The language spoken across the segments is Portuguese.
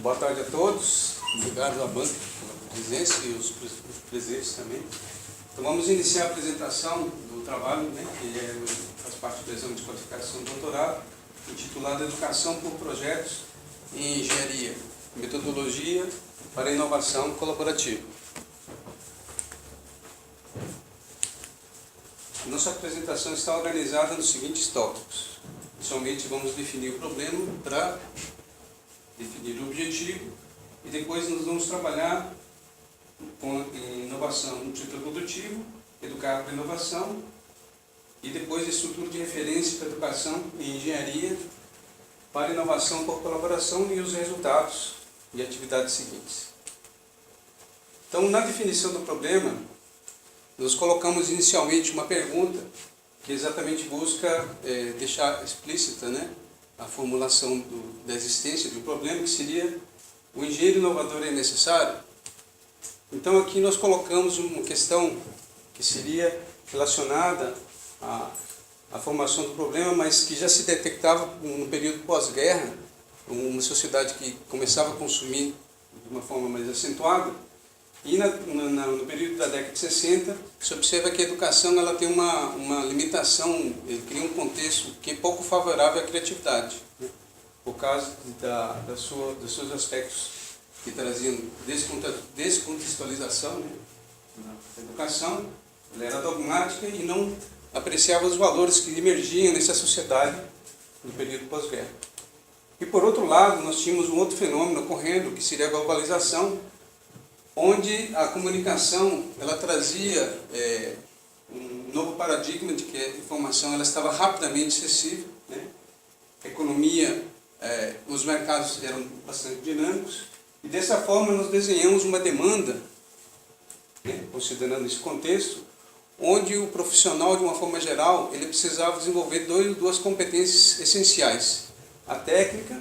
Boa tarde a todos, obrigado à banca pela presença e os presentes também. Então vamos iniciar a apresentação do trabalho, que faz parte do exame de qualificação do doutorado, intitulado Educação por Projetos em Engenharia, Metodologia para a Inovação Colaborativa. Nossa apresentação está organizada nos seguintes tópicos. Inicialmente vamos definir o problema para definir o objetivo e depois nós vamos trabalhar com inovação no título produtivo, educar para inovação e depois a estrutura de referência para educação em engenharia para inovação por colaboração e os resultados e atividades seguintes. Então, na definição do problema, nós colocamos inicialmente uma pergunta que exatamente busca deixar explícita, a formulação da existência de um problema, que seria: o engenheiro inovador é necessário? Então aqui nós colocamos uma questão que seria relacionada à formação do problema, mas que já se detectava no período pós-guerra, uma sociedade que começava a consumir de uma forma mais acentuada. E no período da década de 60, se observa que a educação ela tem uma limitação, ele cria um contexto que é pouco favorável à criatividade, por causa dos seus aspectos que traziam descontextualização. A educação ela era dogmática e não apreciava os valores que emergiam nessa sociedade no período pós-guerra. E por outro lado, nós tínhamos um outro fenômeno ocorrendo, que seria a globalização, onde a comunicação ela trazia um novo paradigma de que a informação ela estava rapidamente acessível, A economia, os mercados eram bastante dinâmicos, e dessa forma nós desenhamos uma demanda, considerando esse contexto, onde o profissional, de uma forma geral, ele precisava desenvolver duas competências essenciais: a técnica,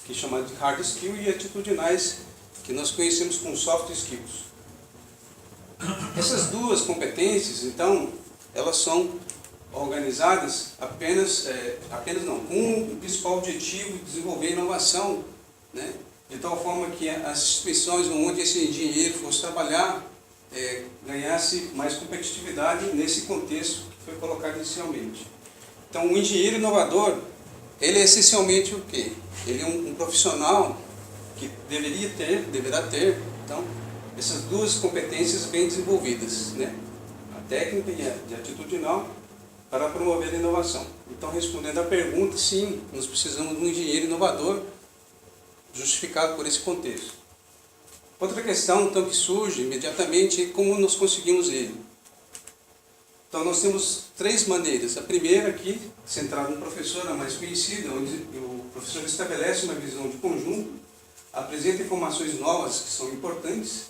que é chamada de hard skill, e atitudinais, que nós conhecemos como soft skills. Essas duas competências, então, elas são organizadas com o principal objetivo de desenvolver inovação, de tal forma que as instituições onde esse engenheiro fosse trabalhar ganhasse mais competitividade nesse contexto que foi colocado inicialmente. Então, o engenheiro inovador, ele é essencialmente o quê? Ele é um profissional que deverá ter, então, essas duas competências bem desenvolvidas, a técnica e a atitudinal, para promover a inovação. Então, respondendo à pergunta, sim, nós precisamos de um engenheiro inovador justificado por esse contexto. Outra questão, então, que surge imediatamente é como nós conseguimos ele. Então, nós temos três maneiras. A primeira aqui, centrada no professor, a mais conhecida, onde o professor estabelece uma visão de conjunto, apresenta informações novas que são importantes,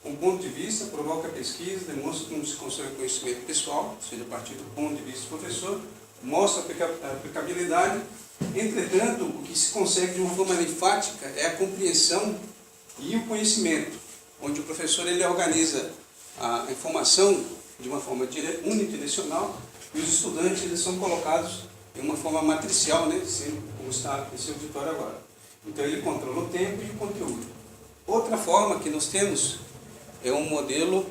um ponto de vista, provoca pesquisa, demonstra como se constrói conhecimento pessoal, ou seja, a partir do ponto de vista do professor, mostra a aplicabilidade. Entretanto, o que se consegue de uma forma enfática é a compreensão e o conhecimento, onde o professor ele organiza a informação de uma forma unidirecional e os estudantes eles são colocados em uma forma matricial, como está esse auditório agora. Então ele controla o tempo e o conteúdo. Outra forma que nós temos é um modelo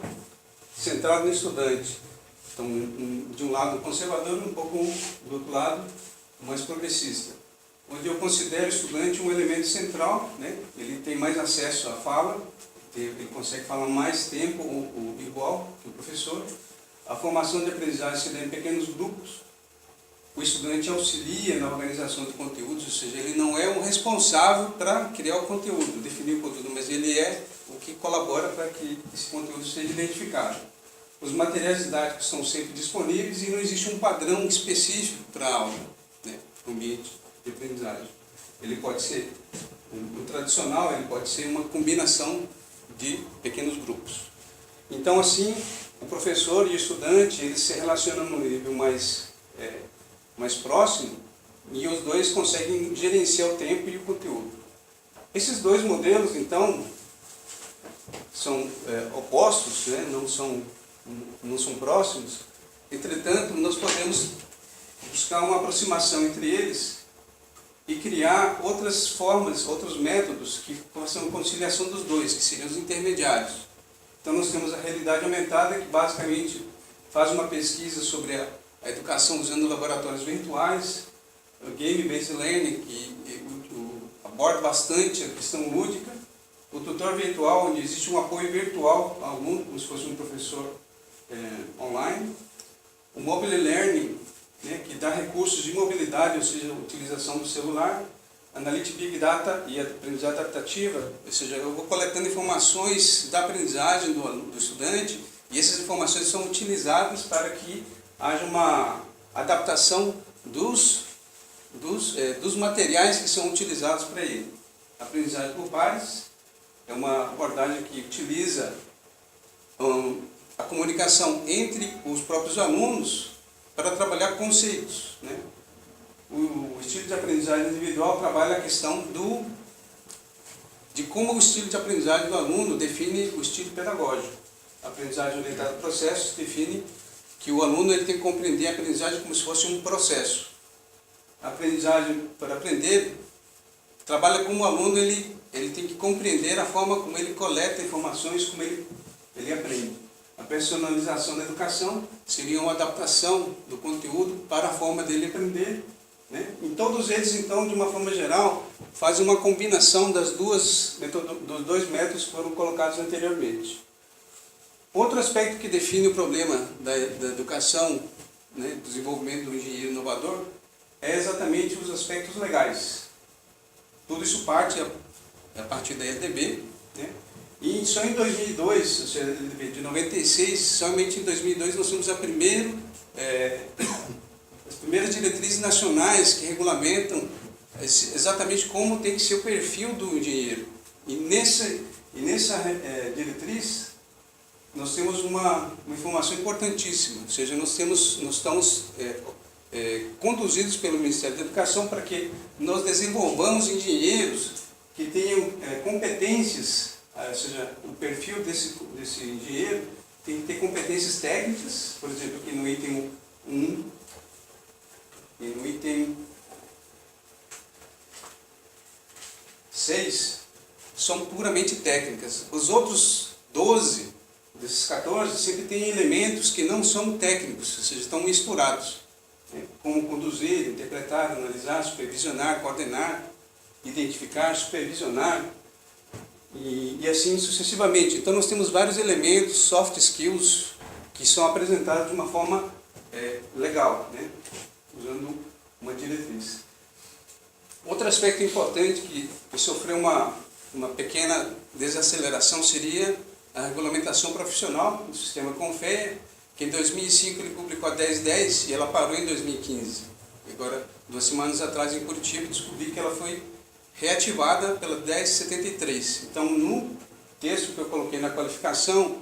centrado no estudante. Então, de um lado conservador e um pouco do outro lado mais progressista, onde eu considero o estudante um elemento central, ele tem mais acesso à fala, ele consegue falar mais tempo ou igual que o professor. A formação de aprendizagem se dá em pequenos grupos. O estudante auxilia na organização de conteúdos, ou seja, ele não é o responsável para criar o conteúdo, definir o conteúdo, mas ele é o que colabora para que esse conteúdo seja identificado. Os materiais didáticos são sempre disponíveis e não existe um padrão específico para a aula, para o ambiente de aprendizagem. Ele pode ser o tradicional, ele pode ser uma combinação de pequenos grupos. Então, assim, o professor e o estudante, eles se relacionam no nível mais próximo, e os dois conseguem gerenciar o tempo e o conteúdo. Esses dois modelos, então, são opostos, não são próximos. Entretanto, nós podemos buscar uma aproximação entre eles e criar outras formas, outros métodos que façam conciliação dos dois, que seriam os intermediários. Então nós temos a realidade aumentada, que basicamente faz uma pesquisa sobre a educação usando laboratórios virtuais, o Game-Based Learning, que aborda bastante a questão lúdica, o tutor virtual, onde existe um apoio virtual ao aluno, como se fosse um professor online, o Mobile Learning, né, que dá recursos de mobilidade, ou seja, a utilização do celular, Analytics Big Data e aprendizagem adaptativa, ou seja, eu vou coletando informações da aprendizagem do estudante e essas informações são utilizadas para que haja uma adaptação dos materiais que são utilizados para ele. A aprendizagem por pares é uma abordagem que utiliza a comunicação entre os próprios alunos para trabalhar conceitos, né? O estilo de aprendizagem individual trabalha a questão de como o estilo de aprendizagem do aluno define o estilo pedagógico. A aprendizagem orientada a processos define que o aluno ele tem que compreender a aprendizagem como se fosse um processo. A aprendizagem para aprender trabalha como o aluno ele tem que compreender a forma como ele coleta informações, como ele aprende. A personalização da educação seria uma adaptação do conteúdo para a forma dele aprender, né? E todos eles, então, de uma forma geral, fazem uma combinação dos dois métodos que foram colocados anteriormente. Outro aspecto que define o problema da educação, né, do desenvolvimento do engenheiro inovador, é exatamente os aspectos legais. Tudo isso parte a partir da LDB, né? E só em 2002, ou seja, de 96, somente em 2002 nós temos as primeiras diretrizes nacionais que regulamentam exatamente como tem que ser o perfil do engenheiro. E nessa diretriz nós temos uma informação importantíssima, ou seja, nós estamos conduzidos pelo Ministério da Educação para que nós desenvolvamos engenheiros que tenham competências, ou seja, o perfil desse engenheiro tem que ter competências técnicas, por exemplo, aqui no item 1 e no item 6 são puramente técnicas. Os outros 12 desses 14 sempre têm elementos que não são técnicos, ou seja, estão misturados, né? Como conduzir, interpretar, analisar, supervisionar, coordenar, identificar, supervisionar e assim sucessivamente. Então nós temos vários elementos, soft skills, que são apresentados de uma forma legal, né? Usando uma diretriz. Outro aspecto importante que sofreu uma pequena desaceleração seria a regulamentação profissional do sistema Confea, que em 2005 ele publicou a 1010 e ela parou em 2015. Agora, 2 semanas atrás em Curitiba, descobri que ela foi reativada pela 1073. Então, no texto que eu coloquei na qualificação,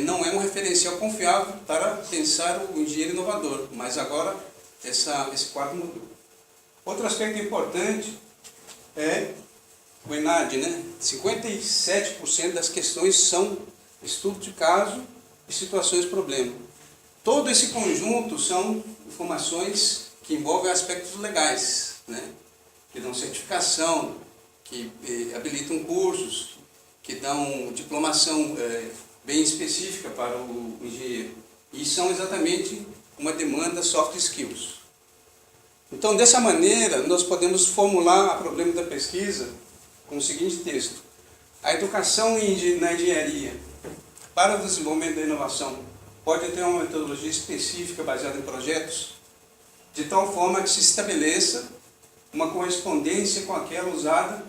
não é um referencial confiável para pensar o engenheiro inovador, mas agora esse quadro mudou. Outro aspecto importante é o ENAD, né? 57% das questões são estudo de caso e situações problema. Todo esse conjunto são informações que envolvem aspectos legais, né? Que dão certificação, que habilitam cursos, que dão diplomação bem específica para o engenheiro. E são exatamente uma demanda soft skills. Então, dessa maneira, nós podemos formular o problema da pesquisa com o seguinte texto: a educação na engenharia para o desenvolvimento da inovação pode ter uma metodologia específica baseada em projetos, de tal forma que se estabeleça uma correspondência com aquela usada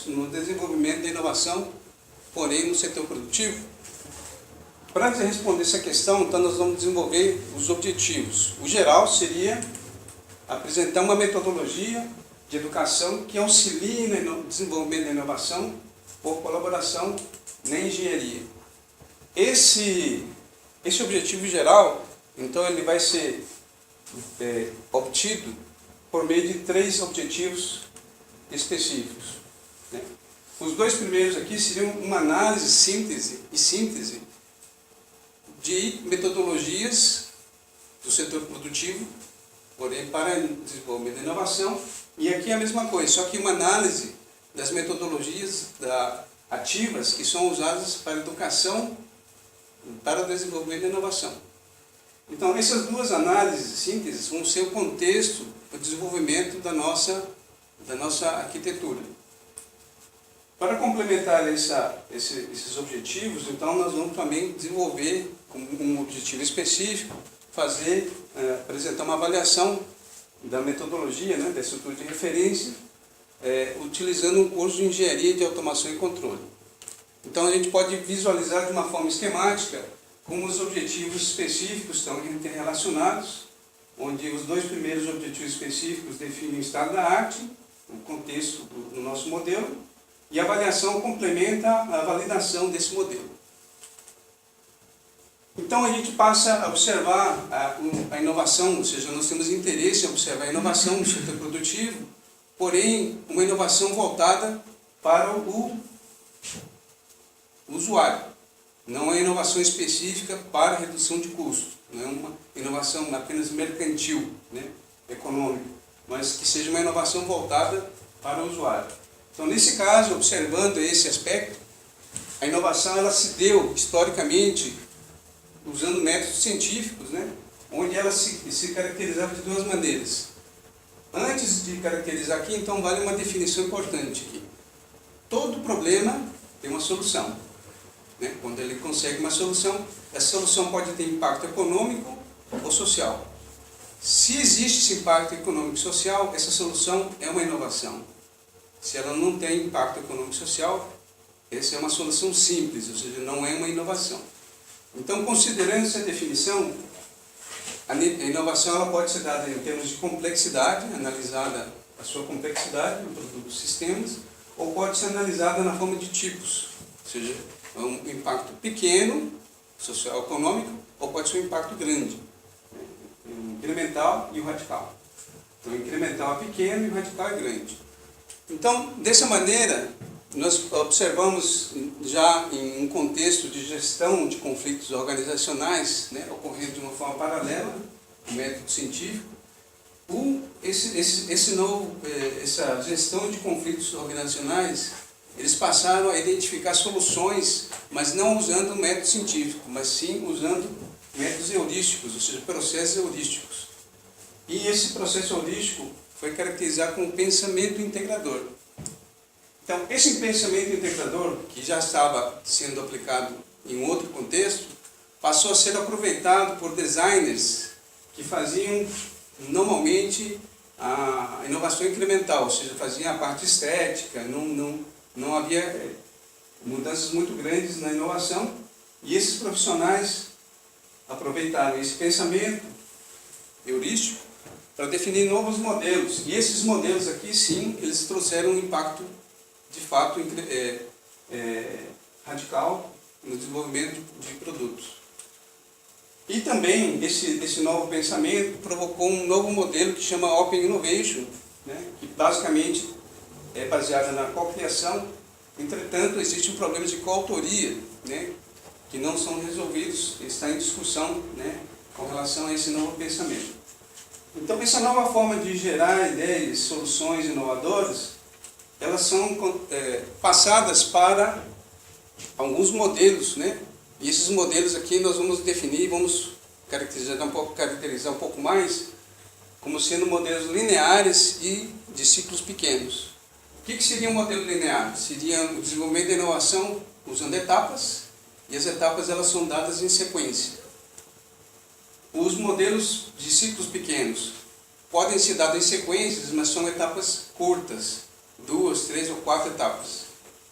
no desenvolvimento da inovação, porém no setor produtivo. Para responder essa questão, então, nós vamos desenvolver os objetivos. O geral seria apresentar uma metodologia de educação que auxilie no desenvolvimento da inovação por colaboração na engenharia. Esse objetivo geral, então, ele vai ser obtido por meio de 3 objetivos específicos, né? Os 2 primeiros aqui seriam uma análise, síntese de metodologias do setor produtivo, porém para o desenvolvimento da inovação, E aqui é a mesma coisa, só que uma análise das metodologias ativas que são usadas para a educação, para o desenvolvimento da inovação. Então, essas duas análises, sínteses, vão ser o contexto para o desenvolvimento da nossa arquitetura. Para complementar esses objetivos, então, nós vamos também desenvolver, como um objetivo específico, apresentar uma avaliação da metodologia, né, da estrutura de referência, utilizando um curso de engenharia de automação e controle. Então, a gente pode visualizar de uma forma esquemática como os objetivos específicos estão interrelacionados, onde os dois primeiros objetivos específicos definem o estado da arte, o contexto do nosso modelo, e a avaliação complementa a validação desse modelo. Então, a gente passa a observar a inovação, ou seja, nós temos interesse em observar a inovação no setor produtivo, porém, uma inovação voltada para o usuário. Não é inovação específica para redução de custo, não é uma inovação apenas mercantil, né, econômica, mas que seja uma inovação voltada para o usuário. Então, nesse caso, observando esse aspecto, a inovação ela se deu historicamente usando métodos científicos, né, onde ela se caracterizava de duas maneiras. Antes de caracterizar aqui, então, vale uma definição importante aqui. Todo problema tem uma solução. Né? Quando ele consegue uma solução, essa solução pode ter impacto econômico ou social. Se existe esse impacto econômico e social, essa solução é uma inovação. Se ela não tem impacto econômico e social, essa é uma solução simples, ou seja, não é uma inovação. Então, considerando essa definição, a inovação ela pode ser dada em termos de complexidade, analisada a sua complexidade no produto dos sistemas, ou pode ser analisada na forma de tipos, ou seja, um impacto pequeno, social, econômico, ou pode ser um impacto grande, o incremental e o radical. Então, o incremental é pequeno e o radical é grande. Então, dessa maneira, nós observamos já em um contexto de gestão de conflitos organizacionais, né, ocorrendo de uma forma paralela, o método científico, essa gestão de conflitos organizacionais, eles passaram a identificar soluções, mas não usando o método científico, mas sim usando métodos heurísticos, ou seja, processos heurísticos. E esse processo heurístico foi caracterizado como pensamento integrador. Então, esse pensamento integrador, que já estava sendo aplicado em um outro contexto, passou a ser aproveitado por designers que faziam, normalmente, a inovação incremental, ou seja, faziam a parte estética, não havia mudanças muito grandes na inovação, e esses profissionais aproveitaram esse pensamento heurístico para definir novos modelos. E esses modelos aqui, sim, eles trouxeram um impacto, de fato, radical no desenvolvimento de produtos. E também, esse novo pensamento provocou um novo modelo que chama Open Innovation, né, que basicamente é baseada na cocriação. Entretanto, existe um problema de coautoria, né, que não são resolvidos, está em discussão, né, com relação a esse novo pensamento. Então, essa nova forma de gerar ideias, soluções inovadoras, elas são passadas para alguns modelos, né? E esses modelos aqui nós vamos definir, vamos caracterizar um pouco mais, como sendo modelos lineares e de ciclos pequenos. O que seria um modelo linear? Seria o desenvolvimento da inovação usando etapas, e as etapas elas são dadas em sequência. Os modelos de ciclos pequenos podem ser dados em sequências, mas são etapas curtas, 2, 3 ou 4 etapas,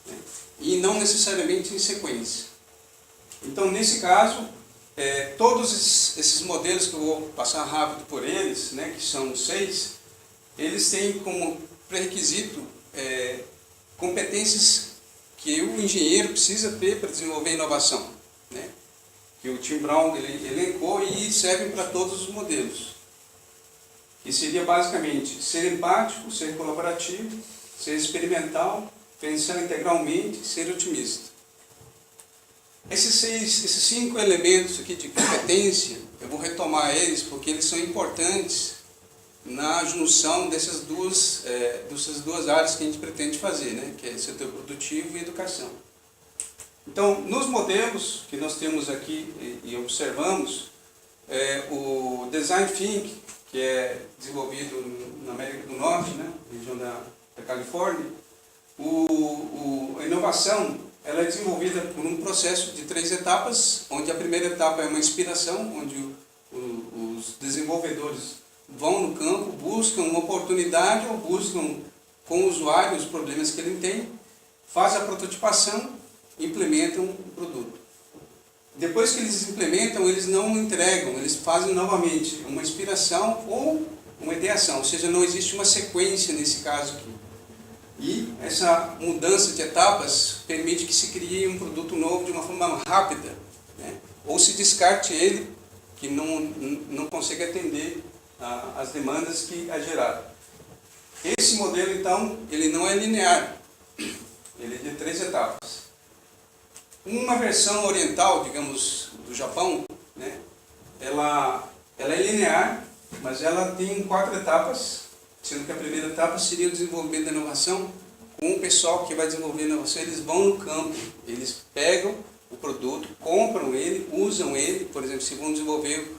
né? E não necessariamente em sequência. Então, nesse caso, todos esses modelos, que eu vou passar rápido por eles, né, que são 6, eles têm como pré-requisito competências que o engenheiro precisa ter para desenvolver inovação, né? Que o Tim Brown ele elencou e servem para todos os modelos. Que seria basicamente ser empático, ser colaborativo, ser experimental, pensar integralmente, ser otimista. Esses 5 elementos aqui de competência, eu vou retomar eles porque eles são importantes na junção dessas duas áreas que a gente pretende fazer, né? Que é setor produtivo e educação. Então, nos modelos que nós temos aqui e observamos, o Design Thinking, que é desenvolvido na América do Norte, né? Região da Califórnia, a inovação ela é desenvolvida por um processo de 3 etapas, onde a primeira etapa é uma inspiração, onde os desenvolvedores vão no campo, buscam uma oportunidade ou buscam com o usuário os problemas que ele tem, faz a prototipação, implementam o produto. Depois que eles implementam, eles não entregam, eles fazem novamente uma inspiração ou uma ideação, ou seja, não existe uma sequência nesse caso aqui. E essa mudança de etapas permite que se crie um produto novo de uma forma rápida, né? Ou se descarte ele, que não consegue atender as demandas que é gerado. Esse modelo, então, ele não é linear, ele é de 3 etapas. Uma versão oriental, digamos, do Japão, né? Ela é linear, mas ela tem 4 etapas, sendo que a primeira etapa seria o desenvolvimento da inovação. Com o pessoal que vai desenvolver a inovação, eles vão no campo, eles pegam o produto, compram ele, usam ele. Por exemplo, se vão desenvolver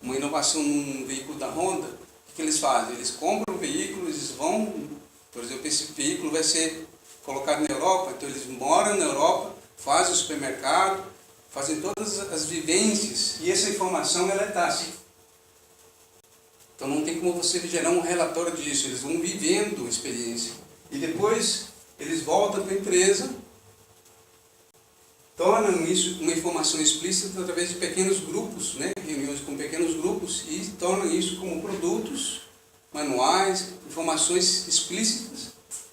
uma inovação num veículo da Honda, o que eles fazem? Eles compram o veículo, eles vão, por exemplo, esse veículo vai ser colocado na Europa, então eles moram na Europa, fazem o supermercado, fazem todas as vivências, e essa informação ela é tácita. Então não tem como você gerar um relatório disso, eles vão vivendo a experiência. E depois eles voltam para a empresa, tornam isso uma informação explícita através de pequenos grupos, né? Reuniões com pequenos grupos, e tornam isso como produtos, manuais, informações explícitas,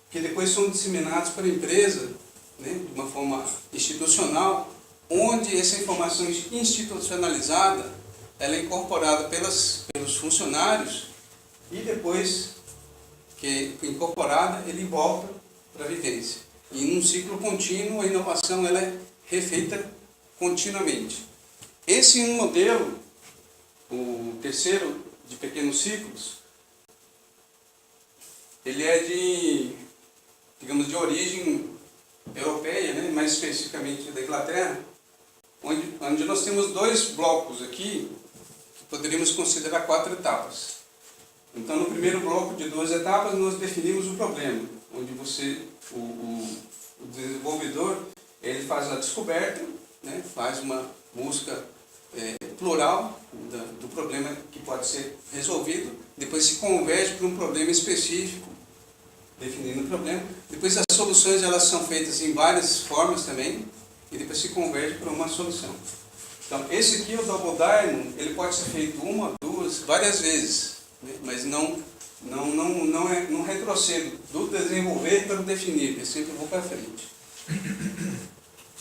que depois são disseminados para a empresa, né? De uma forma institucional, onde essa informação institucionalizada ela é incorporada pelos funcionários, e depois que incorporada, ele volta para a vivência. E num ciclo contínuo, a inovação ela é refeita continuamente. Esse modelo, o terceiro de pequenos ciclos, ele é de origem europeia, né? Mais especificamente da Inglaterra, onde nós temos 2 blocos aqui, poderíamos considerar 4 etapas. Então, no primeiro bloco de 2 etapas, nós definimos o problema, onde o desenvolvedor, ele faz a descoberta, né, faz uma busca plural do problema que pode ser resolvido, depois se converge para um problema específico, definindo o problema. Depois as soluções elas são feitas em várias formas também, e depois se converge para uma solução. Então, esse aqui, o Double Diamond, ele pode ser feito 1, 2, várias vezes, né? Mas não retrocedo do desenvolver para o definir, eu sempre vou para frente.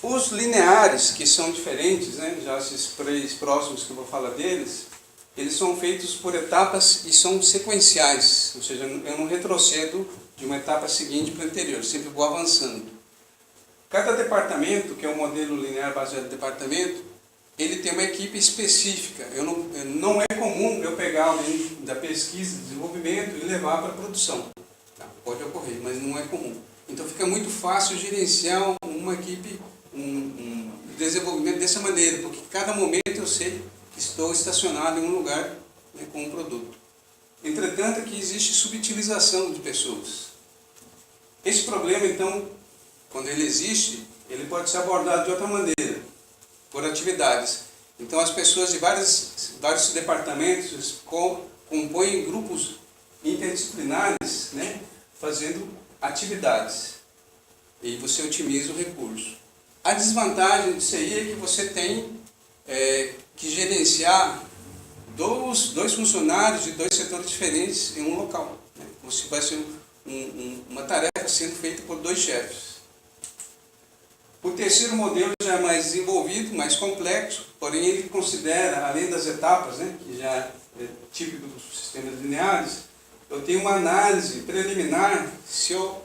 Os lineares, que são diferentes, né? Já esses 3 próximos que eu vou falar deles, eles são feitos por etapas e são sequenciais, ou seja, eu não retrocedo de uma etapa seguinte para a anterior, eu sempre vou avançando. Cada departamento, que é um modelo linear baseado em departamento, ele tem uma equipe específica. Não é comum eu pegar alguém da pesquisa, desenvolvimento e levar para a produção. Tá? Pode ocorrer, mas não é comum. Então fica muito fácil gerenciar uma equipe, um desenvolvimento dessa maneira, porque cada momento eu sei que estou estacionado em um lugar, né, com um produto. Entretanto, aqui existe subutilização de pessoas. Esse problema, então, quando ele existe, ele pode ser abordado de outra maneira, por atividades. Então as pessoas de vários departamentos compõem grupos interdisciplinares, né, fazendo atividades. E você otimiza o recurso. A desvantagem disso aí é que você tem que gerenciar dois funcionários de 2 setores diferentes em um local, né? Você vai ser uma tarefa sendo feita por 2 chefes. O terceiro modelo já é mais desenvolvido, mais complexo, porém ele considera, além das etapas, né, que já é típico dos sistemas lineares, eu tenho uma análise preliminar se eu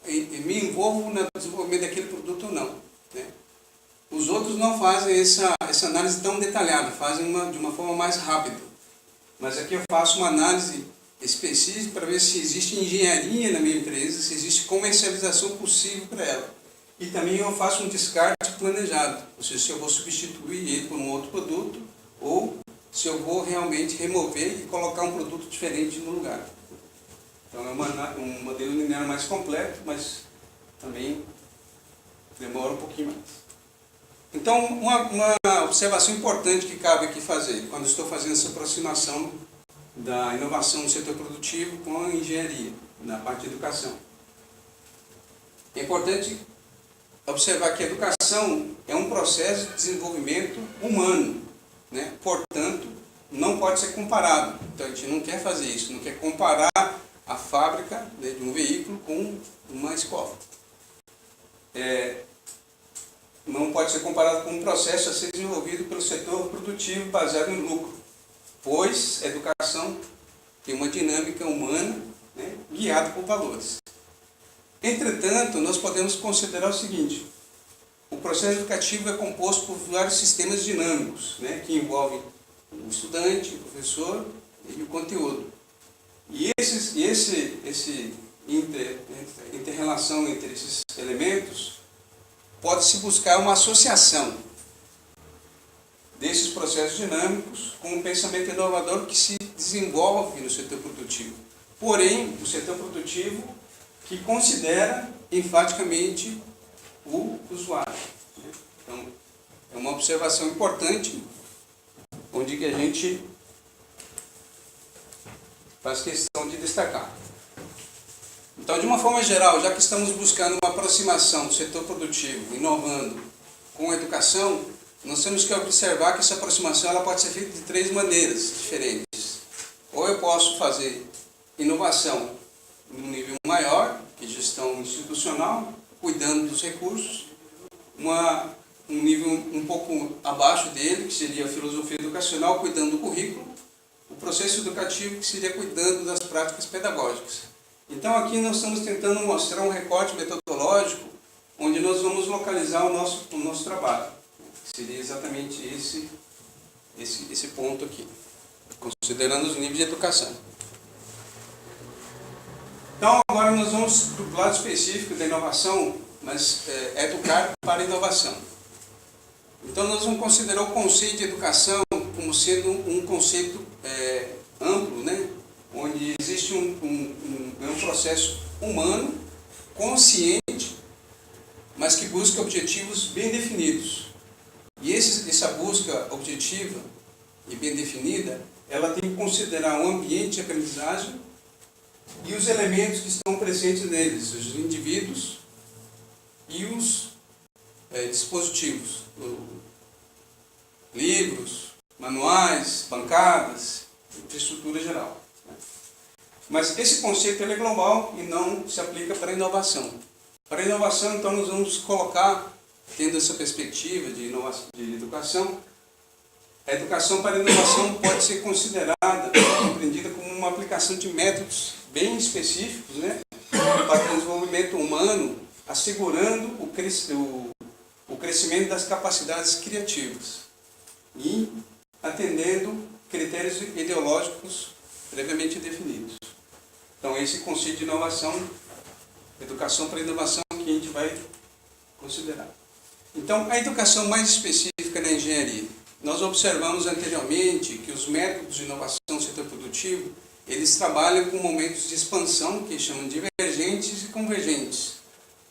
me envolvo no desenvolvimento daquele produto ou não, né? Os outros não fazem essa análise tão detalhada, fazem de uma forma mais rápida. mas aqui eu faço uma análise específica para ver se existe engenharia na minha empresa, se existe comercialização possível para ela. E também eu faço um descarte planejado, ou seja, se eu vou substituir ele por um outro produto ou se eu vou realmente remover e colocar um produto diferente no lugar. Então é um modelo linear mais completo, mas também demora um pouquinho mais. Então, uma observação importante que cabe aqui fazer, quando estou fazendo essa aproximação da inovação no setor produtivo com a engenharia, na parte de educação. É importante observar que a educação é um processo de desenvolvimento humano, né? Portanto, não pode ser comparado. Então, a gente não quer fazer isso, não quer comparar a fábrica, né, de um veículo com uma escola. Não pode ser comparado com um processo a ser desenvolvido pelo setor produtivo baseado no lucro, pois a educação tem uma dinâmica humana, né, guiada por valores. Entretanto, nós podemos considerar o seguinte: o processo educativo é composto por vários sistemas dinâmicos, né, que envolvem o estudante, o professor e o conteúdo. E esse inter-relação entre esses elementos pode-se buscar uma associação desses processos dinâmicos com um pensamento inovador que se desenvolve no setor produtivo. Porém, o setor produtivo que considera enfaticamente o usuário. Então, é uma observação importante, onde a gente faz questão de destacar. Então, de uma forma geral, já que estamos buscando uma aproximação do setor produtivo, inovando com a educação, nós temos que observar que essa aproximação ela pode ser feita de três maneiras diferentes. Ou eu posso fazer inovação num nível maior, que é gestão institucional, cuidando dos recursos, um nível um pouco abaixo dele, que seria a filosofia educacional, cuidando do currículo, o processo educativo, que seria cuidando das práticas pedagógicas. Então aqui nós estamos tentando mostrar um recorte metodológico onde nós vamos localizar o nosso trabalho. Seria exatamente esse ponto aqui, considerando os níveis de educação. Então agora nós vamos para o lado específico da inovação, mas educar para a inovação. Então nós vamos considerar o conceito de educação como sendo um conceito amplo, né? Onde existe um processo humano, consciente, mas que busca objetivos bem definidos. E essa busca objetiva e bem definida, ela tem que considerar o ambiente de aprendizagem e os elementos que estão presentes neles, os indivíduos e os dispositivos, livros, manuais, bancadas, infraestrutura geral. Mas esse conceito ele é global e não se aplica para a inovação. Para a inovação, então, nós vamos colocar, tendo essa perspectiva de inovação, de educação, a educação para a inovação pode ser considerada, compreendida como uma aplicação de métodos bem específicos, né, para o desenvolvimento humano, assegurando o crescimento das capacidades criativas e atendendo critérios ideológicos previamente definidos. Então, esse conceito de inovação, educação para inovação, que a gente vai considerar. Então, a educação mais específica na engenharia. Nós observamos anteriormente que os métodos de inovação no setor produtivo, eles trabalham com momentos de expansão, que chamam de divergentes e convergentes.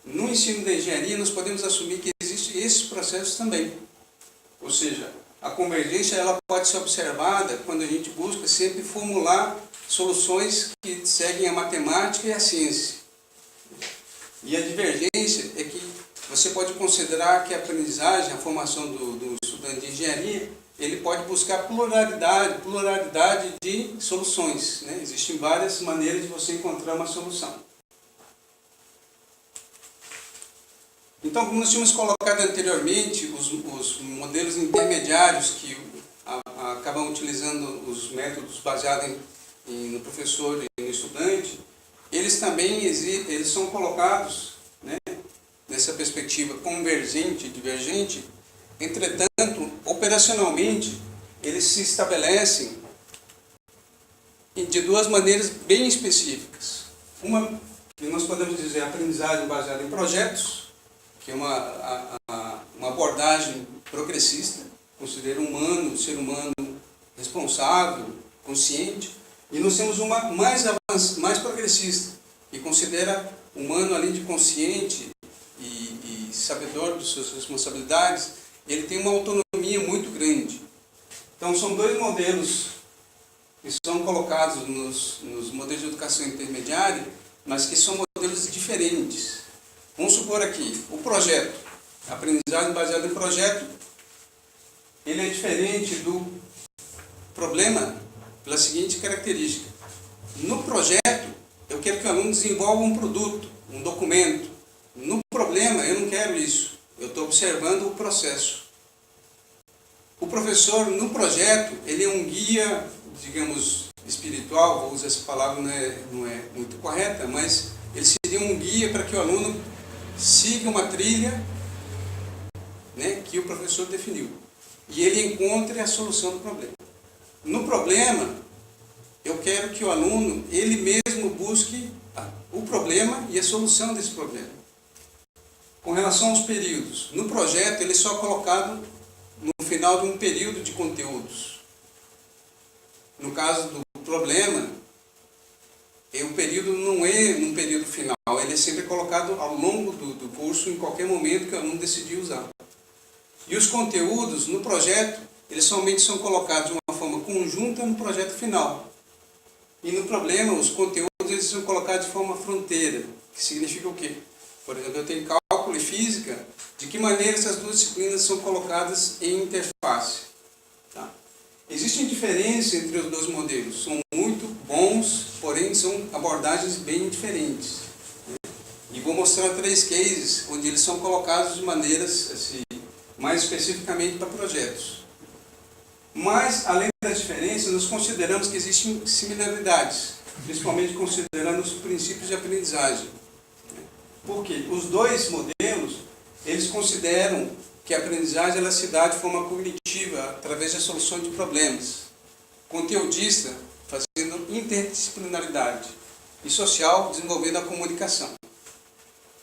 No ensino da engenharia, nós podemos assumir que existem esses processos também. Ou seja, a convergência ela pode ser observada quando a gente busca sempre formular soluções que seguem a matemática e a ciência. E a divergência é que você pode considerar que a aprendizagem, a formação do estudante de engenharia, ele pode buscar pluralidade de soluções, né? Existem várias maneiras de você encontrar uma solução. Então, como nós tínhamos colocado anteriormente, os modelos intermediários que acabam utilizando os métodos baseados no professor e no estudante, eles também eles são colocados, né, nessa perspectiva convergente e divergente. Entretanto, operacionalmente, eles se estabelecem de duas maneiras bem específicas. Uma que nós podemos dizer aprendizagem baseada em projetos, que é uma abordagem progressista, considera o ser humano responsável, consciente, e nós temos uma mais progressista, que considera o humano, além de consciente e sabedor de suas responsabilidades, ele tem uma autonomia muito grande. Então são dois modelos que são colocados nos modelos de educação intermediária, mas que são modelos diferentes. Vamos supor aqui, o projeto, a aprendizagem baseada em projeto, ele é diferente do problema pela seguinte característica. No projeto, eu quero que o aluno desenvolva um produto, um documento. No problema, eu não quero isso. Eu estou observando o processo. O professor, no projeto, ele é um guia, digamos, espiritual, vou usar essa palavra, não é muito correta, mas ele seria um guia para que o aluno siga uma trilha, né, que o professor definiu. E ele encontre a solução do problema. No problema, eu quero que o aluno, ele mesmo busque o problema e a solução desse problema. Com relação aos períodos, no projeto ele é só colocado no final de um período de conteúdos. No caso do problema, o período não é num período final, ele é sempre colocado ao longo do curso, em qualquer momento que o aluno decidir usar. E os conteúdos, no projeto, eles somente são colocados de uma forma conjunta no projeto final. E no problema, os conteúdos eles são colocados de forma fronteira, que significa o quê? Por exemplo, eu tenho cálculo e física, de que maneira essas duas disciplinas são colocadas em interface. Tá? Existe diferença entre os dois modelos, são muito bons, porém são abordagens bem diferentes. E vou mostrar 3 cases, onde eles são colocados de maneiras, assim, mais especificamente para projetos. Mas, além das diferenças, nós consideramos que existem similaridades, principalmente considerando os princípios de aprendizagem. Por quê? Os dois modelos, eles consideram que a aprendizagem ela se dá de forma cognitiva, através da solução de problemas. Conteudista, fazendo interdisciplinaridade. E social, desenvolvendo a comunicação.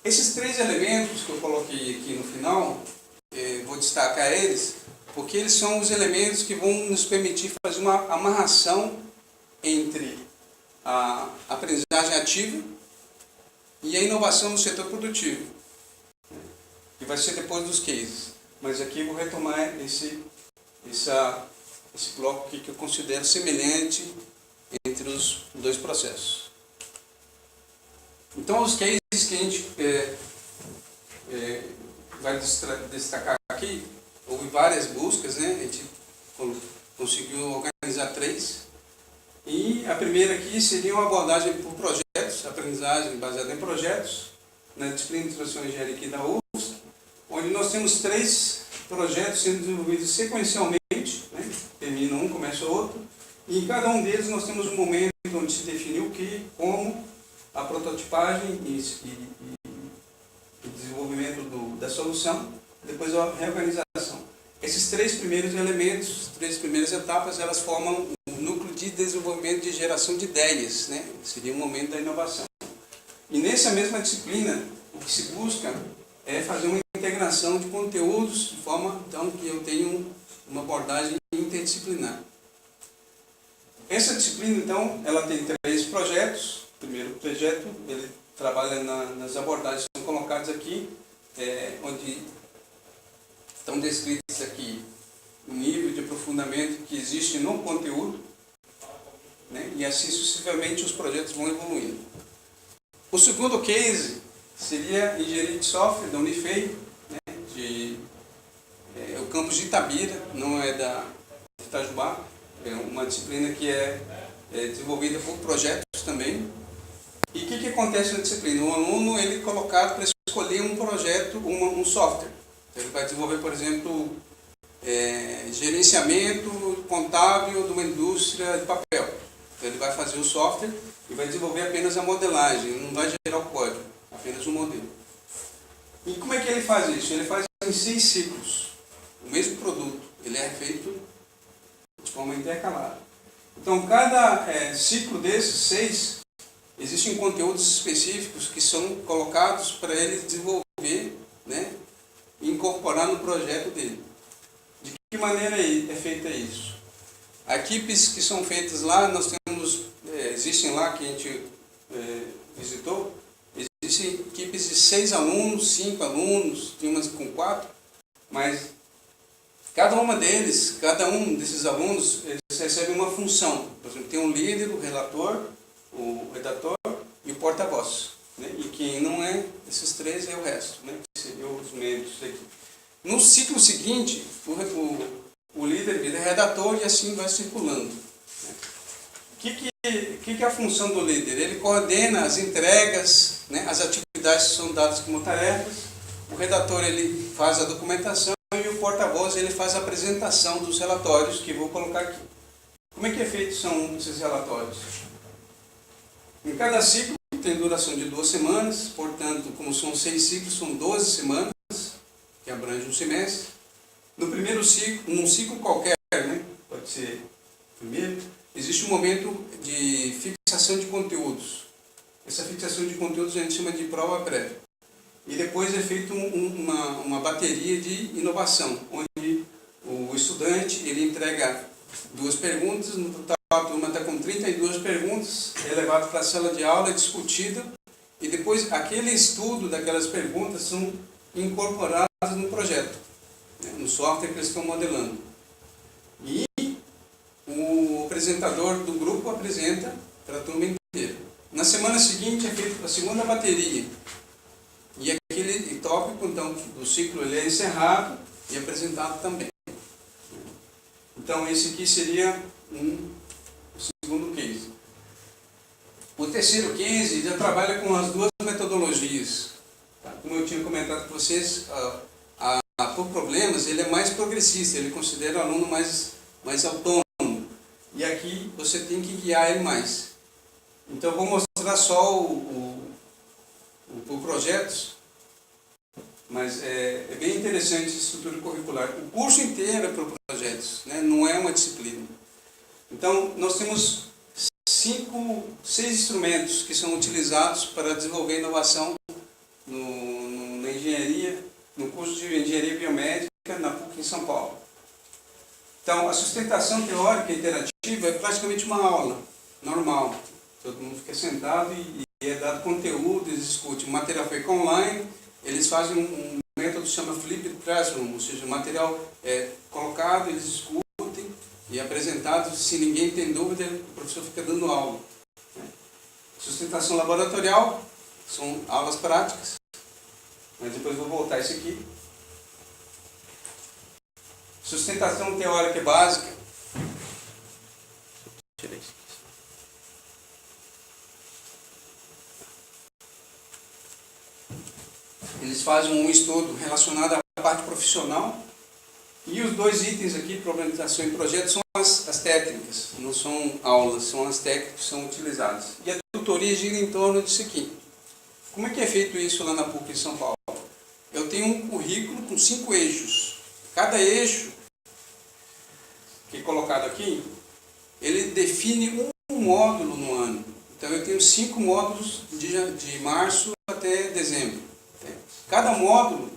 Esses 3 elementos que eu coloquei aqui no final, vou destacar eles, porque eles são os elementos que vão nos permitir fazer uma amarração entre a aprendizagem ativa e a inovação no setor produtivo, que vai ser depois dos cases. Mas aqui eu vou retomar esse bloco aqui que eu considero semelhante entre os dois processos. Então, os cases que a gente vai destacar aqui, houve várias buscas, né? A gente conseguiu organizar 3. E a primeira aqui seria uma abordagem por projetos, aprendizagem baseada em projetos, na disciplina de introdução à engenharia aqui da UFSC, onde nós temos 3 projetos sendo desenvolvidos sequencialmente, né? Termina um, começa outro, e em cada um deles nós temos um momento onde se definiu como a prototipagem e desenvolvimento da solução, depois a reorganização. Esses 3 primeiros elementos, 3 primeiras etapas, elas formam um núcleo de desenvolvimento de geração de ideias, né? Seria o momento da inovação. E nessa mesma disciplina, o que se busca é fazer uma integração de conteúdos de forma então, que eu tenho uma abordagem interdisciplinar. Essa disciplina, então, ela tem 3 projetos. O primeiro projeto, ele trabalha nas abordagens que são colocadas aqui, onde estão descritos aqui o nível de aprofundamento que existe no conteúdo, né? E assim sucessivamente os projetos vão evoluindo. O segundo case seria engenharia de software da Unifei, né? O campus de Itabira, não é da Itajubá, é uma disciplina que é desenvolvida por projetos também. E o que acontece na disciplina? O aluno ele é colocado para escolher um projeto, um software. Ele vai desenvolver, por exemplo, gerenciamento contábil de uma indústria de papel. Então, ele vai fazer o software e vai desenvolver apenas a modelagem, ele não vai gerar o código, apenas o modelo. E como é que ele faz isso? Ele faz em 6 ciclos, o mesmo produto. Ele é feito de forma intercalada. Então, cada ciclo desses 6, existem conteúdos específicos que são colocados para ele desenvolver, né, e incorporar no projeto dele. De que maneira é feita isso? Equipes que são feitas lá, nós temos, existem lá que a gente visitou, existem equipes de 6 alunos, 5 alunos, tem umas com 4, mas cada um desses alunos, eles recebem uma função. Por exemplo, tem um líder, o relator, o redator e o porta-voz. Né? E quem não é, esses 3 é o resto, né? Que seriam os membros daqui. No ciclo seguinte, o líder vira redator e assim vai circulando. Né? O que é a função do líder? Ele coordena as entregas, né? As atividades que são dadas como tarefas. O redator ele faz a documentação e o porta-voz ele faz a apresentação dos relatórios que vou colocar aqui. Como é que são esses relatórios? Em cada ciclo tem duração de 2 semanas, portanto, como são 6 ciclos, são 12 semanas, que abrange um semestre. No primeiro ciclo, num ciclo qualquer, né, pode ser primeiro, existe um momento de fixação de conteúdos. Essa fixação de conteúdos a gente chama de prova prévia. E depois é feita uma bateria de inovação, onde o estudante ele entrega 2 perguntas, no total a turma está com 32 perguntas, é levado para a sala de aula, é discutida, e depois aquele estudo daquelas perguntas são incorporadas no projeto, né, no software que eles estão modelando. E o apresentador do grupo apresenta para a turma inteira. Na semana seguinte é feita a segunda bateria. E aquele tópico, então, do ciclo ele é encerrado e apresentado também. Então, esse aqui seria o segundo case. O terceiro case já trabalha com as 2 metodologias. Tá? Como eu tinha comentado com vocês, por problemas, ele é mais progressista, ele considera o aluno mais autônomo. E aqui você tem que guiar ele mais. Então, eu vou mostrar só por projetos, mas é bem interessante essa estrutura curricular. O curso inteiro é por projetos, né? Não é uma disciplina. Então, nós temos 6 instrumentos que são utilizados para desenvolver inovação na engenharia, no curso de engenharia biomédica na PUC em São Paulo. Então, a sustentação teórica interativa é praticamente uma aula normal. Todo mundo fica sentado e é dado conteúdo, eles discutem. O material fica online, eles fazem um método que se chama Flipped Classroom, ou seja, o material é colocado, eles discutem e é apresentado. Se ninguém tem dúvida, o professor fica dando aula. Sustentação laboratorial, são aulas práticas, mas depois vou voltar a isso aqui. Sustentação teórica básica. Tirei isso. Eles fazem um estudo relacionado à parte profissional. E os 2 itens aqui, problematização e projeto, são as técnicas, não são aulas, são as técnicas que são utilizadas. E a tutoria gira em torno disso aqui. Como é que é feito isso lá na PUC de São Paulo? Eu tenho um currículo com 5 eixos. Cada eixo que é colocado aqui, ele define um módulo no ano. Então eu tenho 5 módulos de março até dezembro. Cada módulo,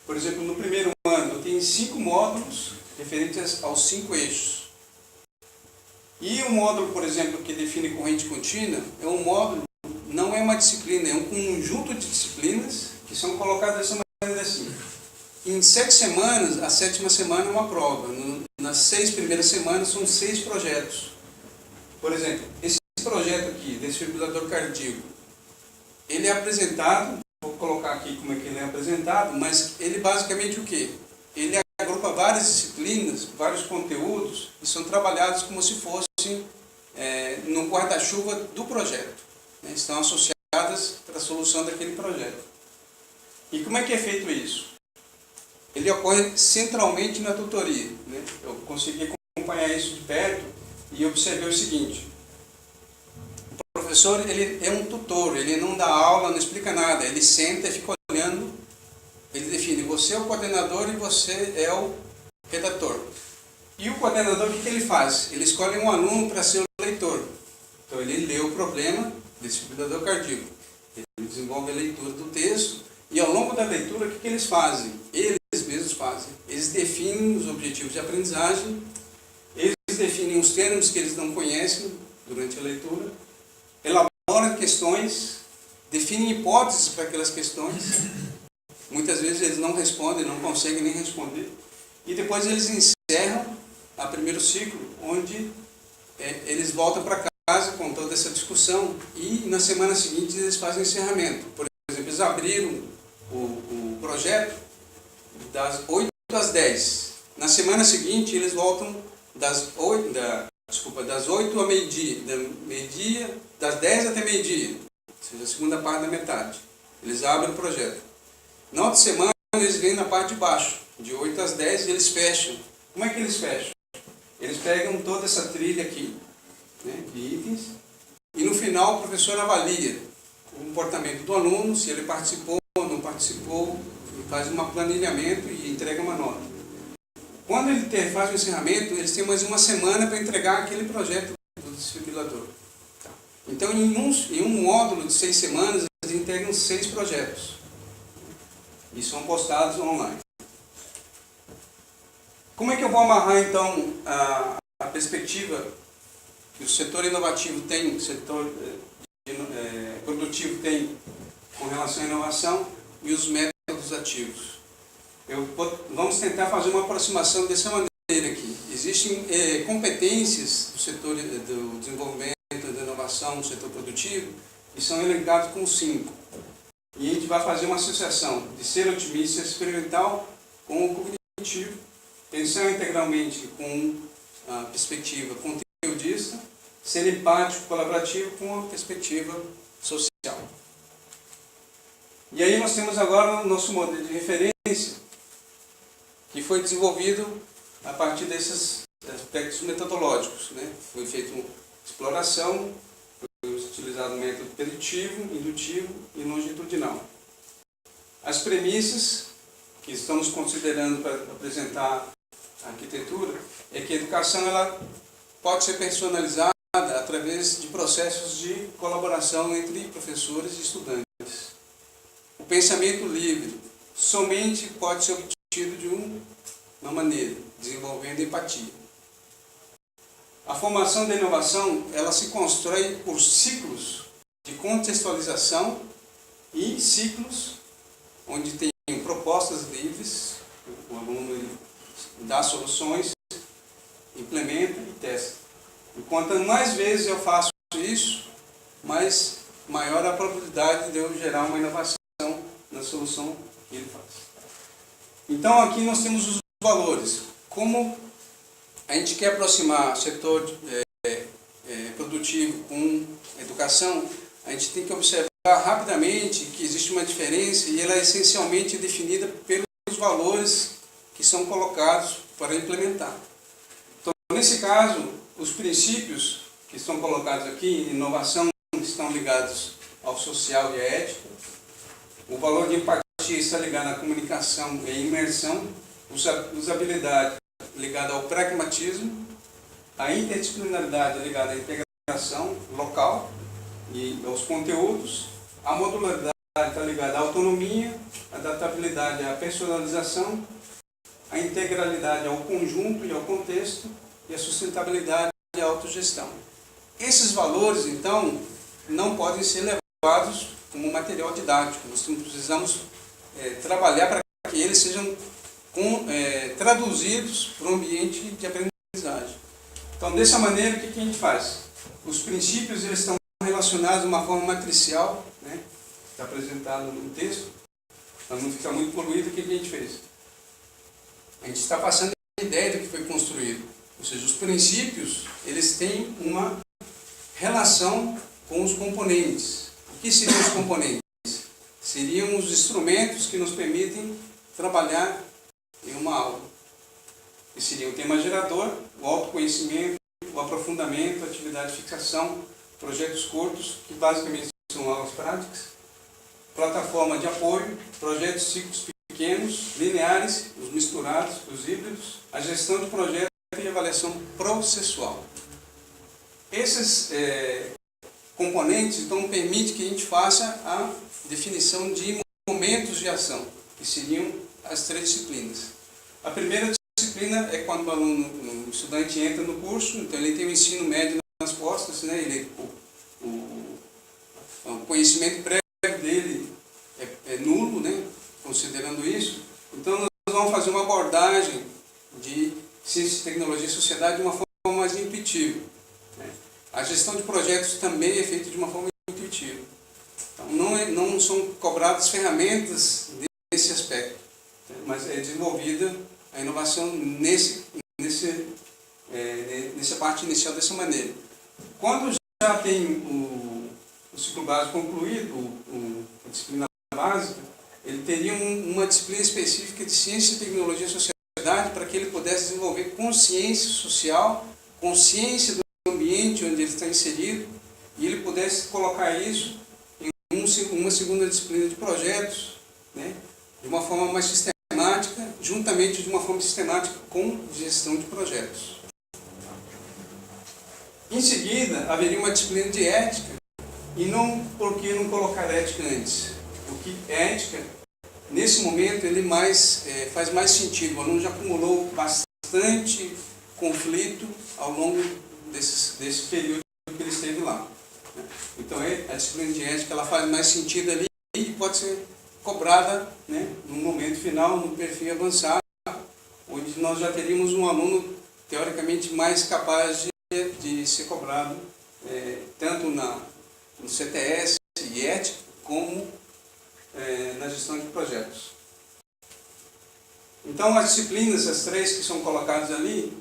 por exemplo, no primeiro ano, eu tenho 5 módulos referentes aos 5 eixos. E o módulo, por exemplo, que define corrente contínua, é um módulo, não é uma disciplina, é um conjunto de disciplinas que são colocadas dessa maneira assim. Em 7 semanas, a 7ª semana é uma prova. Nas 6 primeiras semanas são 6 projetos. Por exemplo, esse projeto aqui, desfibrilador cardíaco, ele é apresentado, vou colocar aqui como é que ele é apresentado, mas ele basicamente o quê? Ele agrupa várias disciplinas, vários conteúdos, e são trabalhados como se fossem no guarda-chuva do projeto. Né? Estão associadas para a solução daquele projeto. E como é que é feito isso? Ele ocorre centralmente na tutoria. Né? Eu consegui acompanhar isso de perto e observei o seguinte: o professor ele é um tutor, ele não dá aula, não explica nada, ele senta e fica olhando, ele define, você é o coordenador e você é o redator. E o coordenador, o que ele faz? Ele escolhe um aluno para ser o leitor. Então ele lê o problema desse desfibrilador cardíaco. Ele desenvolve a leitura do texto e ao longo da leitura, o que eles fazem? Eles mesmos fazem. Eles definem os objetivos de aprendizagem, eles definem os termos que eles não conhecem durante a leitura, elaboram questões, definem hipóteses para aquelas questões. Muitas vezes eles não respondem, não conseguem nem responder. E depois eles encerram o primeiro ciclo, onde eles voltam para casa com toda essa discussão e na semana seguinte eles fazem o encerramento. Por exemplo, eles abriram o projeto das 8 às 10. Na semana seguinte eles voltam das 8 a meio-dia, das 10 até meio-dia, ou seja, a segunda parte da metade. Eles abrem o projeto. Na outra semana eles vêm na parte de baixo, de 8 às 10 e eles fecham. Como é que eles fecham? Eles pegam toda essa trilha aqui, né, de itens, e no final o professor avalia o comportamento do aluno, se ele participou ou não participou, faz um planilhamento e entrega uma nota. Quando ele faz o encerramento, eles têm mais uma semana para entregar aquele projeto do desfibrilador. Então, em um módulo de 6 semanas, eles entregam 6 projetos e são postados online. Como é que eu vou amarrar, então, a perspectiva que o setor inovativo tem, o setor produtivo tem com relação à inovação e os métodos ativos? Vamos tentar fazer uma aproximação dessa maneira aqui. Existem competências do setor do desenvolvimento, da inovação, do setor produtivo, que são elencados com 5. E a gente vai fazer uma associação de ser otimista e experimental com o cognitivo, pensar integralmente com a perspectiva conteudista, ser empático, colaborativo com a perspectiva social. E aí nós temos agora o nosso modelo de referência, que foi desenvolvido a partir desses aspectos metodológicos, né? Foi feita uma exploração, foi utilizado o método preditivo, indutivo e longitudinal. As premissas que estamos considerando para apresentar a arquitetura é que a educação ela pode ser personalizada através de processos de colaboração entre professores e estudantes. O pensamento livre somente pode ser obtido de uma maneira, desenvolvendo empatia. A formação da inovação ela se constrói por ciclos de contextualização e ciclos onde tem propostas livres, o aluno ele dá soluções, implementa e testa. E quanto mais vezes eu faço isso, maior a probabilidade de eu gerar uma inovação na solução que ele faz. Então aqui nós temos os valores. Como a gente quer aproximar o setor produtivo com a educação, a gente tem que observar rapidamente que existe uma diferença e ela é essencialmente definida pelos valores que são colocados para implementar. Então, nesse caso, os princípios que estão colocados aqui, inovação, estão ligados ao social e à ética. O valor de empatia está ligado à comunicação e à imersão. Usabilidade ligada ao pragmatismo. A interdisciplinaridade ligada à integração local e aos conteúdos. A modularidade está ligada à autonomia, a adaptabilidade à personalização, a integralidade ao conjunto e ao contexto e a sustentabilidade e a autogestão. Esses valores, então, não podem ser levados como material didático. Nós precisamos trabalhar para que eles sejam traduzidos para o ambiente de aprendizagem. Então, dessa maneira, o que a gente faz? Os princípios eles estão relacionados de uma forma matricial, né? Está apresentado no texto, para não ficar muito poluído. O que a gente fez? A gente está passando a ideia do que foi construído. Ou seja, os princípios eles têm uma relação com os componentes. O que seriam os componentes? Seriam os instrumentos que nos permitem trabalhar em uma aula. Que seria o tema gerador, o autoconhecimento, o aprofundamento, a atividade de fixação, projetos curtos, que basicamente são aulas práticas, plataforma de apoio, projetos ciclos pequenos, lineares, os misturados, os híbridos, a gestão de projetos e avaliação processual. Esses componentes, então, permitem que a gente faça a definição de momentos de ação, que seriam as 3 disciplinas. A primeira disciplina é quando o estudante entra no curso, então ele tem o ensino médio nas costas, né? O conhecimento prévio dele é nulo, né? Considerando isso. Então nós vamos fazer uma abordagem de ciência, tecnologia e sociedade de uma forma mais intuitiva, né? A gestão de projetos também é feita de uma forma intuitiva. Então não são cobradas ferramentas nesse aspecto, né? Mas é desenvolvida a inovação nessa parte inicial dessa maneira. Quando já tem o ciclo básico concluído, a disciplina básica, ele teria uma disciplina específica de ciência, tecnologia e sociedade para que ele pudesse desenvolver consciência social, consciência do ambiente onde ele está inserido, e ele pudesse colocar isso em uma segunda disciplina de projetos, né, de uma forma mais sistemática, juntamente de uma forma sistemática com gestão de projetos. Em seguida, haveria uma disciplina de ética, e por que não colocar ética antes? Porque ética, nesse momento, ele faz mais sentido. O aluno já acumulou bastante conflito ao longo desse período que ele esteve lá. Então, a disciplina de ética ela faz mais sentido ali e pode ser cobrada, né, no momento final, no perfil avançado, onde nós já teríamos um aluno teoricamente mais capaz de ser cobrado tanto no CTS e ética, como na gestão de projetos. Então, as disciplinas, as 3 que são colocadas ali,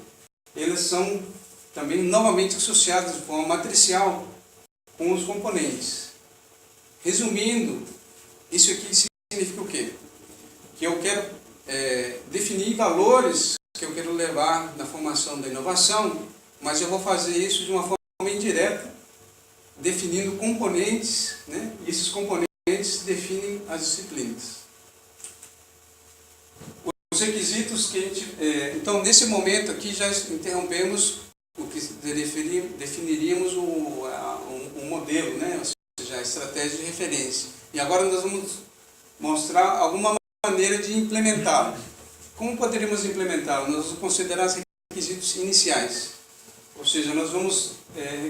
elas são também novamente associadas de forma matricial com os componentes. Resumindo, isso aqui significa o quê? Que eu quero definir valores que eu quero levar na formação da inovação, mas eu vou fazer isso de uma forma indireta, definindo componentes, né? E esses componentes definem as disciplinas. Os requisitos que a gente... então, nesse momento aqui, já interrompemos o que definiríamos um modelo, né? Ou seja, a estratégia de referência. E agora nós vamos mostrar alguma maneira de implementá-lo. Como poderíamos implementá-lo? Nós vamos considerar os requisitos iniciais. Ou seja, nós vamos,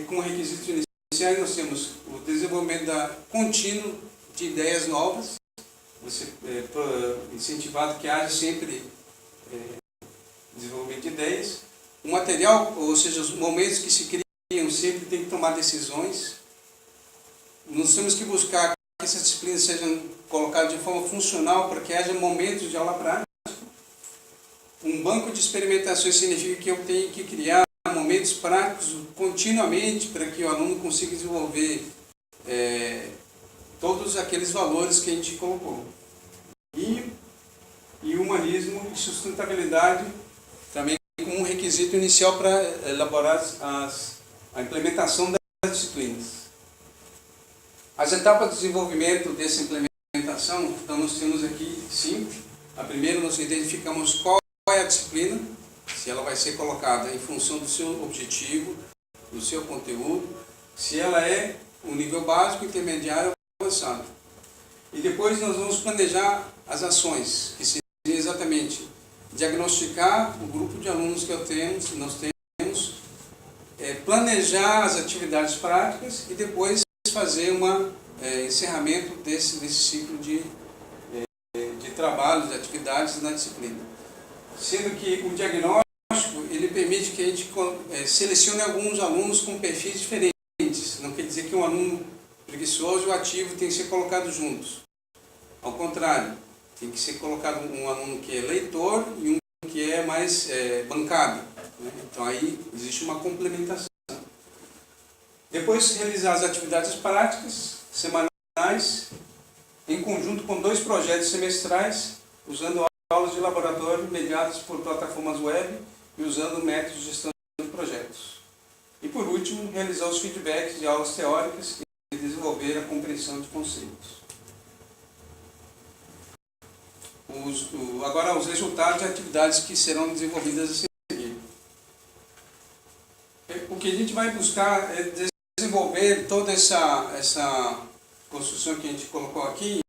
como requisitos iniciais, nós temos o desenvolvimento contínuo de ideias novas, incentivado que haja sempre desenvolvimento de ideias. O material, ou seja, os momentos que se criam sempre tem que tomar decisões. Nós temos que buscar que essas disciplinas sejam colocadas de forma funcional para que haja momentos de aula prática. Um banco de experimentações significa que eu tenho que criar momentos práticos continuamente para que o aluno consiga desenvolver todos aqueles valores que a gente colocou. E humanismo e sustentabilidade também como um requisito inicial para elaborar a implementação das disciplinas. As etapas de desenvolvimento dessa implementação, então nós temos aqui 5. A primeira, nós identificamos qual é a disciplina, se ela vai ser colocada em função do seu objetivo, do seu conteúdo, se ela é um nível básico, intermediário ou avançado. E depois nós vamos planejar as ações, que seria exatamente diagnosticar o grupo de alunos que nós temos, planejar as atividades práticas e depois fazer encerramento desse ciclo de trabalhos, de atividades na disciplina. Sendo que o diagnóstico ele permite que a gente selecione alguns alunos com perfis diferentes. Não quer dizer que um aluno preguiçoso e o ativo tem que ser colocado juntos. Ao contrário, tem que ser colocado um aluno que é leitor e um que é mais bancado, né? Então aí existe uma complementação. Depois realizar as atividades práticas semanais em conjunto com 2 projetos semestrais, usando aulas de laboratório mediadas por plataformas web e usando métodos de gestão de projetos. E por último, realizar os feedbacks de aulas teóricas e desenvolver a compreensão de conceitos. Agora, os resultados de atividades que serão desenvolvidas a seguir. que a gente vai buscar é desenvolver toda essa construção que a gente colocou aqui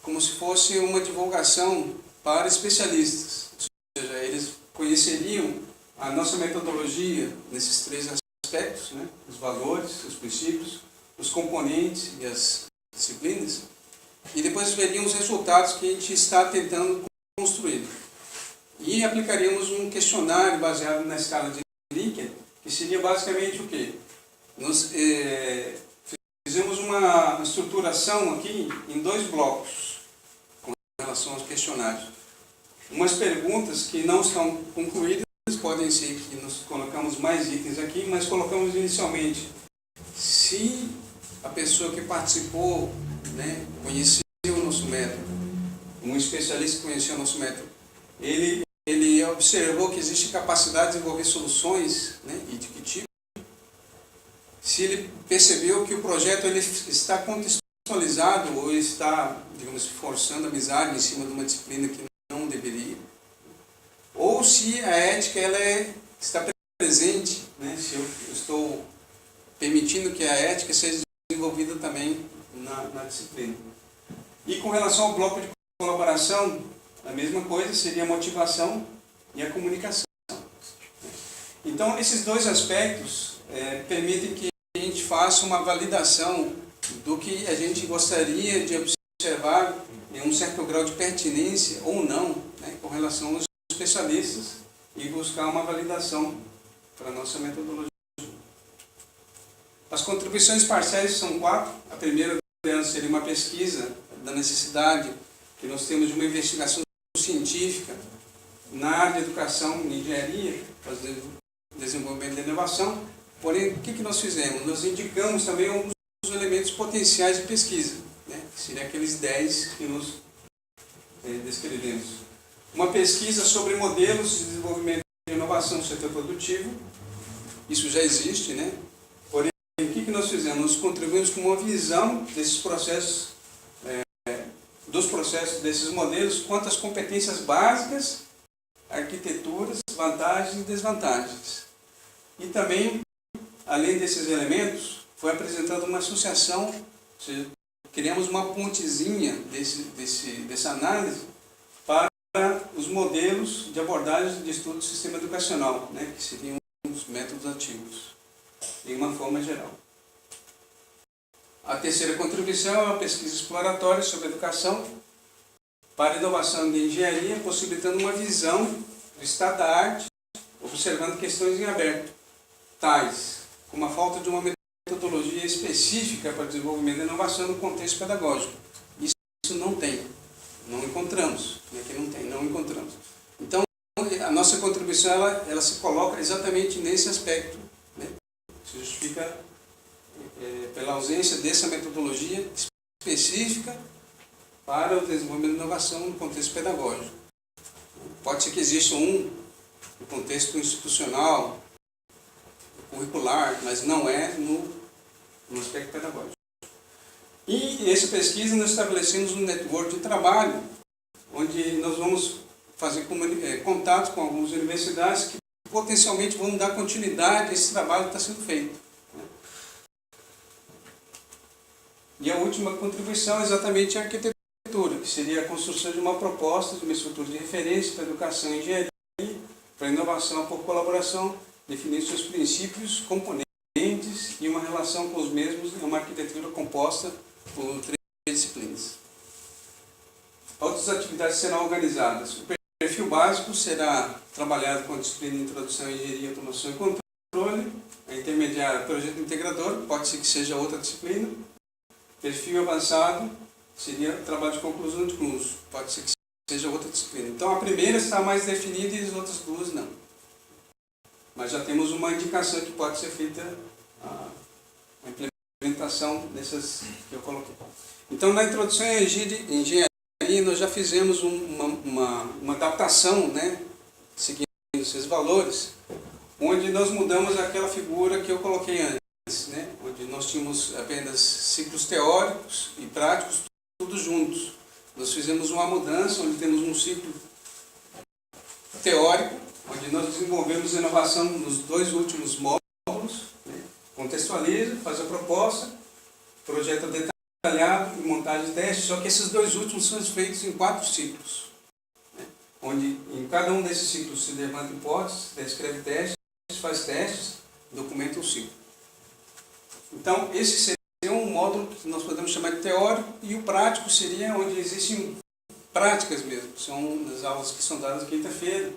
como se fosse uma divulgação para especialistas. Ou seja, eles conheceriam a nossa metodologia nesses três aspectos, né? Os valores, os princípios, os componentes e as disciplinas, e depois veriam os resultados que a gente está tentando construir. E aplicaríamos um questionário baseado na escala de Likert, que seria basicamente o quê? Nós fizemos uma estruturação aqui em 2 blocos com relação aos questionários. Umas perguntas que não estão concluídas, podem ser que nós colocamos mais itens aqui, mas colocamos inicialmente se a pessoa que participou, né, conheceu o nosso método, um especialista que conheceu o nosso método, ele observou que existe capacidade de desenvolver soluções, né, e de que tipo. Se ele percebeu que o projeto ele está contextualizado ou está, digamos, forçando a amizade em cima de uma disciplina que não deveria. Ou se a ética ela está presente, né, se eu estou permitindo que a ética seja desenvolvida também na disciplina. E com relação ao bloco de colaboração, a mesma coisa seria a motivação e a comunicação. Então, esses 2 aspectos permitem que a gente faça uma validação do que a gente gostaria de observar em um certo grau de pertinência ou não, né, com relação aos especialistas e buscar uma validação para a nossa metodologia. As contribuições parciais são 4. A primeira delas seria uma pesquisa da necessidade que nós temos de uma investigação científica na área de educação e engenharia, fazendo desenvolvimento da inovação. Porém, o que nós fizemos? Nós indicamos também alguns elementos potenciais de pesquisa, né? Que seriam aqueles 10 que nós descrevemos. Uma pesquisa sobre modelos de desenvolvimento de inovação no setor produtivo. Isso já existe, né? Porém, o que nós fizemos? Nós contribuímos com uma visão desses processos, dos processos desses modelos, quanto às competências básicas, arquiteturas, vantagens e desvantagens. E também, além desses elementos, foi apresentada uma associação, ou seja, criamos uma pontezinha dessa análise para os modelos de abordagem de estudo do sistema educacional, né, que seriam os métodos ativos, em uma forma geral. A terceira contribuição é uma pesquisa exploratória sobre educação para inovação de engenharia, possibilitando uma visão do estado da arte, observando questões em aberto, tais como a falta de uma metodologia específica para o desenvolvimento da inovação no contexto pedagógico. Isso não tem, não encontramos, aqui não encontramos. Então, a nossa contribuição ela se coloca exatamente nesse aspecto, né? Se justifica pela ausência dessa metodologia específica para o desenvolvimento da inovação no contexto pedagógico. Pode ser que exista no contexto institucional, curricular, mas não é no aspecto pedagógico. E essa pesquisa nós estabelecemos um network de trabalho, onde nós vamos fazer contato com algumas universidades que potencialmente vão dar continuidade a esse trabalho que está sendo feito. E a última contribuição é exatamente a arquitetura, que seria a construção de uma proposta, de uma estrutura de referência para a educação e engenharia, para a inovação por colaboração, definir seus princípios, componentes e uma relação com os mesmos em uma arquitetura composta por 3 disciplinas. Outras atividades serão organizadas. O perfil básico será trabalhado com a disciplina de Introdução à Engenharia, Automação e Controle. A intermediária, projeto integrador, pode ser que seja outra disciplina. Perfil avançado seria trabalho de conclusão de curso, pode ser que seja outra disciplina. Então a primeira está mais definida e as outras 2 não. Mas já temos uma indicação que pode ser feita a implementação dessas que eu coloquei. Então na Introdução à Engenharia nós já fizemos uma adaptação, né, seguindo esses valores, onde nós mudamos aquela figura que eu coloquei antes, né, onde nós tínhamos apenas ciclos teóricos e práticos, tudo juntos. Nós fizemos uma mudança, onde temos um ciclo teórico, onde nós desenvolvemos inovação nos 2 últimos módulos, contextualiza, faz a proposta, projeto detalhado e montagem de teste, só que esses dois últimos são feitos em 4 ciclos, né? Onde em cada um desses ciclos se levanta hipóteses, descreve testes, faz testes, documenta o ciclo. Então, esse seria um módulo que nós podemos chamar de teórico, e o prático seria onde existem práticas mesmo, são as aulas que são dadas quinta-feira,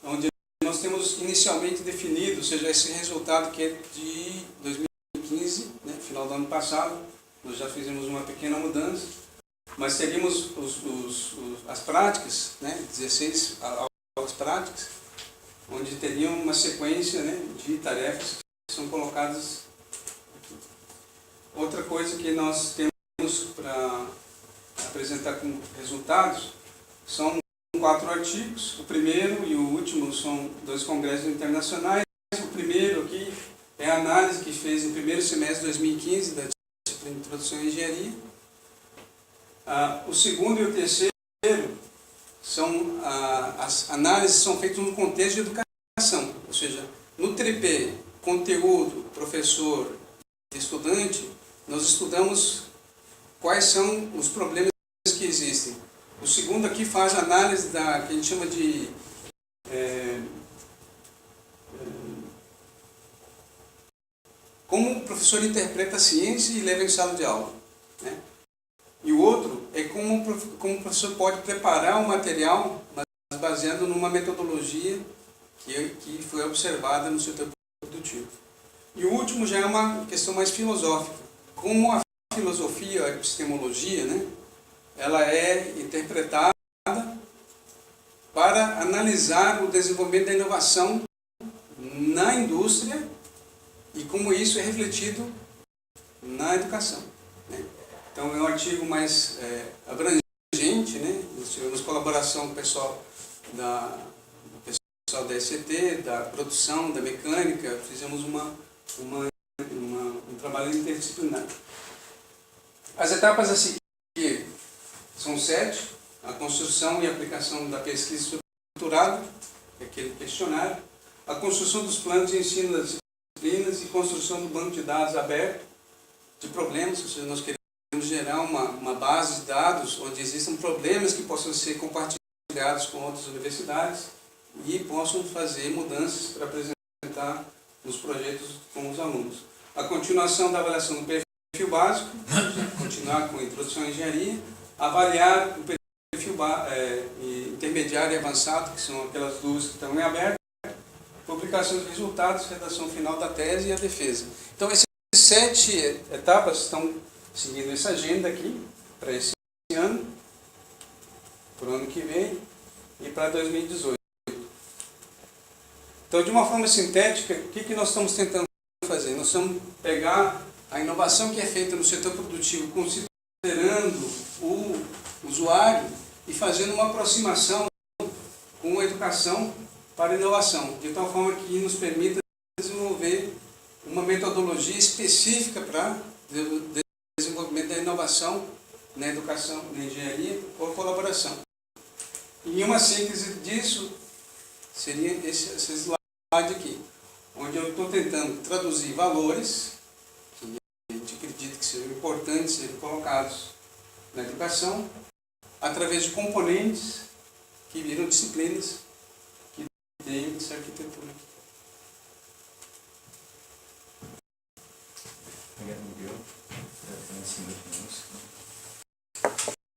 onde nós temos inicialmente definido, ou seja, esse resultado que é de 2015, né, final do ano passado, nós já fizemos uma pequena mudança, mas teríamos as práticas, né, 16 aulas práticas, onde teriam uma sequência, né, de tarefas que são colocadas aqui. Outra coisa que nós temos para apresentar como resultados são 4 artigos. O primeiro e o último são 2 congressos internacionais. O primeiro aqui é a análise que fez no primeiro semestre de 2015 da disciplina Introdução à Engenharia. O segundo e o terceiro são as análises são feitas no contexto de educação, ou seja, no tripé conteúdo, professor e estudante, nós estudamos quais são os problemas que existem. O segundo aqui faz a análise da que a gente chama de como o professor interpreta a ciência e leva em sala de aula, né? E o outro é como o professor pode preparar o material, mas baseado numa metodologia que foi observada no setor produtivo. E o último já é uma questão mais filosófica. Como a filosofia, a epistemologia, né, ela é interpretada para analisar o desenvolvimento da inovação na indústria e como isso é refletido na educação, né? Então é um artigo mais abrangente, né? Nós tivemos colaboração com o pessoal da ECT, da produção, da mecânica, fizemos um trabalho interdisciplinar. As etapas a seguir são 7, a construção e aplicação da pesquisa estruturada, aquele questionário, a construção dos planos de ensino das disciplinas e construção do banco de dados aberto de problemas, ou seja, nós queremos gerar uma base de dados onde existam problemas que possam ser compartilhados com outras universidades e possam fazer mudanças para apresentar nos projetos com os alunos. A continuação da avaliação do perfil básico, continuar com a introdução à engenharia, avaliar o perfil intermediário e avançado, que são aquelas 2 que estão em aberto, publicação de resultados, redação final da tese e a defesa. Então, essas 7 etapas estão seguindo essa agenda aqui, para esse ano, para o ano que vem e para 2018. Então, de uma forma sintética, o que nós estamos tentando fazer? Nós estamos pegar a inovação que é feita no setor produtivo, considerando o usuário e fazendo uma aproximação com a educação para a inovação, de tal forma que nos permita desenvolver uma metodologia específica para o desenvolvimento da inovação na educação, na engenharia ou colaboração. E uma síntese disso seria esse slide aqui, onde eu estou tentando traduzir valores que a gente acredita que sejam importantes serem colocados na educação, através de componentes que viram disciplinas que têm essa arquitetura aqui.